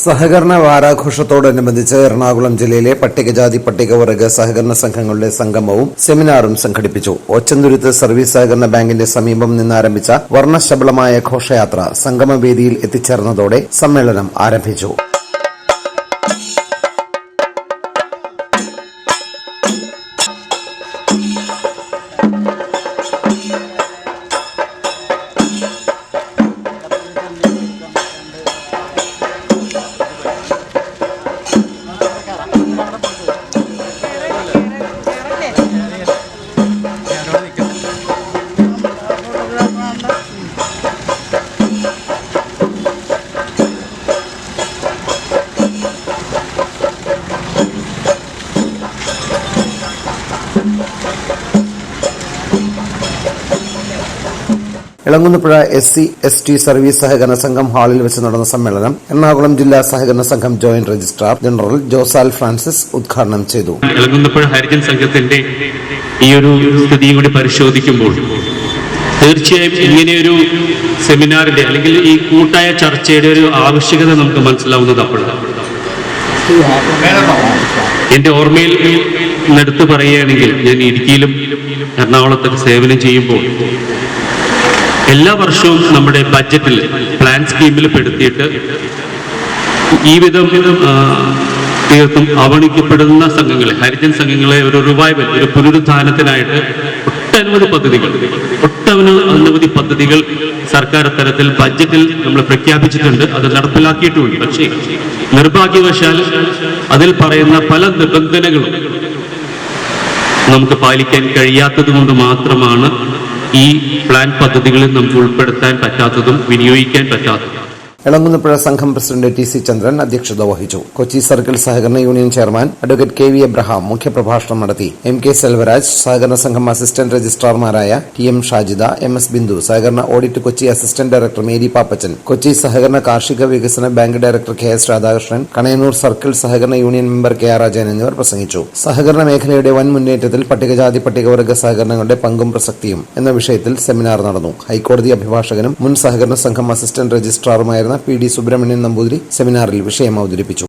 സഹകരണ വാരാഘോഷത്തോടനുബന്ധിച്ച് എറണാകുളം ജില്ലയിലെ പട്ടികജാതി പട്ടികവർഗ സഹകരണ സംഘങ്ങളുടെ സംഗമവും സെമിനാറും സംഘടിപ്പിച്ചു. ഓച്ചന്തുരുത്ത് സർവീസ് സഹകരണ ബാങ്കിന്റെ സമീപം നിന്നാരംഭിച്ച വർണ്ണശബളമായ ഘോഷയാത്ര സംഗമവേദിയിൽ എത്തിച്ചേർന്നതോടെ സമ്മേളനം ആരംഭിച്ചു. ഇളങ്കുന്നപ്പുഴ SC/ST സർവീസ് സഹകരണ സംഘം ഹാളിൽ വെച്ച് നടന്ന സമ്മേളനം എറണാകുളം ജില്ലാ സഹകരണ സംഘം ജോയിന്റ് രജിസ്ട്രാർ ജനറൽ ജോസാൽ ഫ്രാൻസിസ് ഉദ്ഘാടനം ചെയ്തു. ഇളങ്കുന്നപ്പുഴ ഹരിജൻ സംഘത്തിന്റെ ഈ ഒരു സ്ഥിതി കൂടി പരിശോധിക്കുമ്പോൾ തീർച്ചയായും ഇങ്ങനെയൊരു സെമിനാറിന്റെ അല്ലെങ്കിൽ ഈ കൂട്ടായ ചർച്ചയുടെ ഒരു ആവശ്യകത നമുക്ക് മനസ്സിലാവുന്നത് അപ്പോഴാണ്. എന്റെ ഓർമ്മയിൽ എടുത്തു പറയുകയാണെങ്കിൽ ഞാൻ ഇടുക്കിയിലും എറണാകുളത്തൊക്കെ സേവനം ചെയ്യുമ്പോൾ എല്ലാ വർഷവും നമ്മുടെ ബഡ്ജറ്റിൽ പ്ലാൻ സ്കീമിൽ പെടുത്തിയിട്ട് ഈ വിധം തീർത്തും അവഗണിക്കപ്പെടുന്ന സംഘങ്ങളെ, ഹരിജൻ സംഘങ്ങളെ ഒരു റിവൈവൽ, ഒരു പുനരുദ്ധാനത്തിനായിട്ട് ഒട്ടനവധി പദ്ധതികൾ സർക്കാർ തലത്തിൽ ബഡ്ജറ്റിൽ നമ്മൾ പ്രഖ്യാപിച്ചിട്ടുണ്ട്, അത് നടപ്പിലാക്കിയിട്ടുമുണ്ട്. പക്ഷേ നിർഭാഗ്യവശാൽ അതിൽ പറയുന്ന പല നിബന്ധനകളും നമുക്ക് പാലിക്കാൻ കഴിയാത്തത് കൊണ്ട് മാത്രമാണ് ഈ പ്ലാൻ പദ്ധതികളിൽ നമുക്ക് ഉൾപ്പെടുത്താൻ പറ്റാത്തതും വിനിയോഗിക്കാൻ പറ്റാത്തതും. ഇളങ്കുന്നപ്പുഴ സംഘം പ്രസിഡന്റ് TC ചന്ദ്രൻ അധ്യക്ഷത വഹിച്ചു. കൊച്ചി സർക്കിൾ സഹകരണ union chairman advocate KV Abraham മുഖ്യപ്രഭാഷണം നടത്തി. MK സെൽവരാജ്, സഹകരണ സംഘം അസിസ്റ്റന്റ് രജിസ്ട്രാർമാരായ TM ഷാജിദ, MS ബിന്ദു, സഹകരണ audit Kochi assistant director Mary Pappachan, Kochi സഹകരണ കാർഷിക വികസന bank director KS Radhakrishnan, Kanayannur circle സഹകരണ യൂണിയൻ മെമ്പർ KR രാജൻ എന്നിവർ പ്രസംഗിച്ചു. സഹകരണ മേഖലയുടെ വൻ മുന്നേറ്റത്തിൽ പട്ടികജാതി പട്ടികവർഗ സഹകരണങ്ങളുടെ പങ്കും പ്രസക്തിയും എന്ന വിഷയത്തിൽ സെമിനാർ നടന്നു. ഹൈക്കോടതി അഭിഭാഷകനും മുൻ സഹകരണ സംഘം അസിസ്റ്റന്റ് രജിസ്ട്രാറുമായിരുന്ന PD സുബ്രഹ്മണ്യൻ നമ്പൂതിരി സെമിനാറിൽ വിഷയം അവതരിപ്പിച്ചു.